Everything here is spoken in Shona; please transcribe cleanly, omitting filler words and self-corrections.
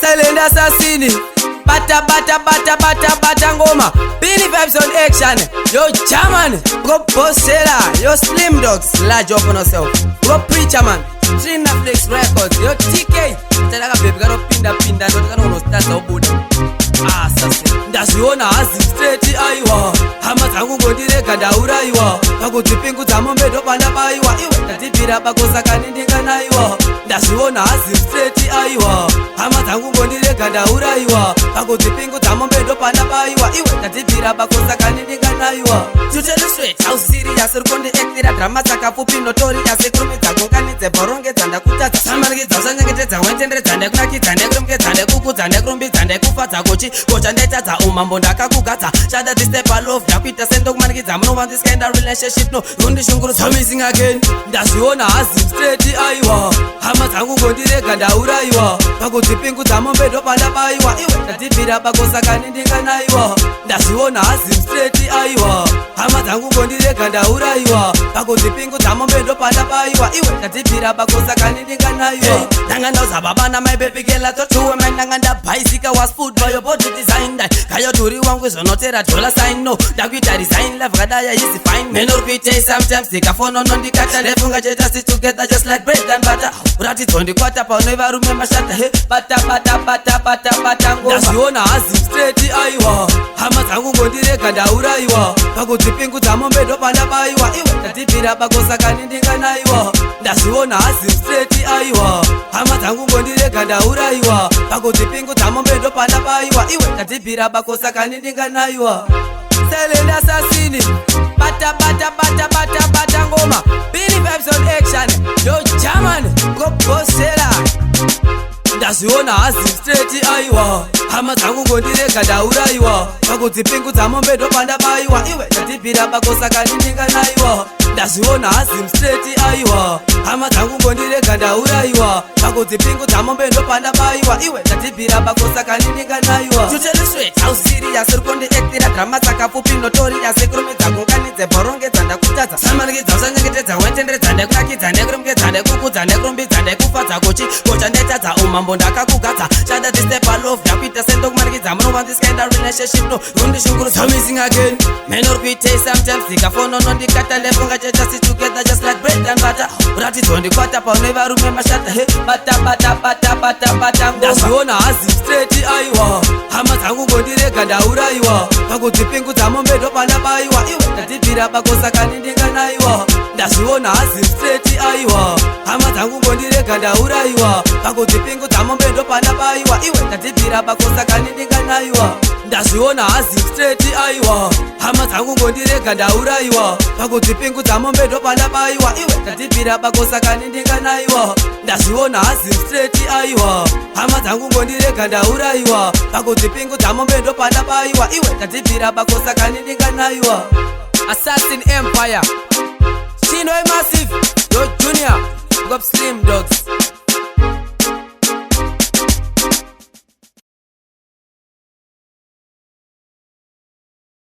silent assassin. Bata bata bata bata bata ngoma. Billy vibes on action. Yo German, go Bossera. Yo Slim Dogs, large up on yourself. Go Preacher man, Netflix Records. Yo TK, tell baby gonna pinda pinda. Don't gonna start the Buddha. Assassin, ndaziona hazi straight aiwa. Hama dzangu ngondirega ndauraiwa. Pakuti pingu dzamombe ndopanda baiwa. Iwe ndatibvira pakosa kanindinganaiwa. Ndaziona hazi straight aiwa. Hama dzangu ngondirega ndauraiwa. Pakuti pingu dzamombe ndopanda baiwa. Iwe ndatibvira pakosa kanindinganaiwa. To tell you straight, how serious rukondi actira drama dzakapfupi notorious kurumidza kunganidze bhoronge ndakutadza samarikidza usanyengetedza wendendedza nekunakidza nekurumikidza nekukudza nekurumbidza nekufadza kuchi kocha ndaitadza umambo ndakakugadza shada this step I love ndakuita sendokumanikidza munova this kind of relationship no rundishungurudza missing again. Ndaziona hazi straight aiwa. Hama dzangu ngondirega ndauraiwa. Pakuti pingu dzamombe ndopanda baiwa. Iwe ndatibvira pakosa kanindinganaiwa. Ndaziona hazi straight aiwa. Hama dzangu ngondirega ndauraiwa. Pakuti pingu dzamombe ndopanda baiwa. Iwe ndatibvira pakosa kanindinganaiwa. Ndanga ndauza baba na my baby girl I thought you were mine. Ndanga ndabicycle was food by your body design. Kayo turi wangu zonotera dollar sign no. Ndakuita design love kadaya easy fine. Men or pite sometimes ndikafono nondikata nefunga cheta sit together just like bread and butter. Urati tondi kwata pa uneva rume mashata he bata bata bata bata bata ngoma. Ndaziona hazi straight aiwa. Hama dzangu ngondirega ndauraiwa. Pakuti pingu dzamombe ndopanda baiwa. Iwe ndatibvira pakosa kanindinganaiwa. Ndaziona hazi straight aiwa. Hama dzangu ngondirega ndauraiwa. Pakuti pingu dzamombe ndopanda baiwa. Iwe ndatibvira pakosa kanindinganaiwa. Silent assassin. Bata bata bata bata bata ngoma. Billy vibes on action. Yo German, go Bossera. Ndaziona hazi straight aiwa. Hama dzangu ngondirega ndauraiwa. Pakuti pingu dzamombe ndopanda baiwa. Iwe ndatibvira pakosa kanindinganaiwa. Ndaziona hazi straight aiwa. Hama dzangu ngondirega ndauraiwa. Pakuti pingu dzamombe ndopanda baiwa. Iwe ndatibvira pakosa kanindinganaiwa. To tell you straight, how serious rukondi actira drama dzakapfupi notorious kurumidza kunganidze bhoronge ndakutadza samarikidza usanyengetedza wendendedza nekunakidza nekurumikidza nekukudza nekurumbidza nekufadza kuchi kocha ndaitadza umambo ndakakugadza shada this step I love ndakuita sendokumanikidza munova this kind of relationship no rundishungurudza missing again. Men or pite sometimes ndikafono nondikata nefunga cheta sit together just like bread and butter. Urati tondikwata pa uneva rume mashata he bata bata bata bata bata ngoma. Ndaziona hazi straight aiwa. Hama dzangu ngondirega ndauraiwa. Pakuti pingu dzamombe ndopanda baiwa. Iwe ndatibvira pakosa kanindinganaiwa. Ndaziona hazi straight aiwa. Hama dzangu ngondirega ndauraiwa. Pakuti pingu dzamombe ndopanda baiwa. Iwe ndatibvira pakosa kanindinganaiwa. Ndaziona hazi straight aiwa. Hama dzangu ngondirega ndauraiwa. Pakuti pingu dzamombe ndopanda baiwa. Iwe ndatibvira pakosa kanindinganaiwa. Ndaziona hazi straight aiwa. Hama dzangu ngondirega ndauraiwa. Pakuti pingu dzamombe ndopanda baiwa. Iwe ndatibvira pakosa kanindinganaiwa. Assassin Empire. Chino Massive. Yo Junior. Go Slim.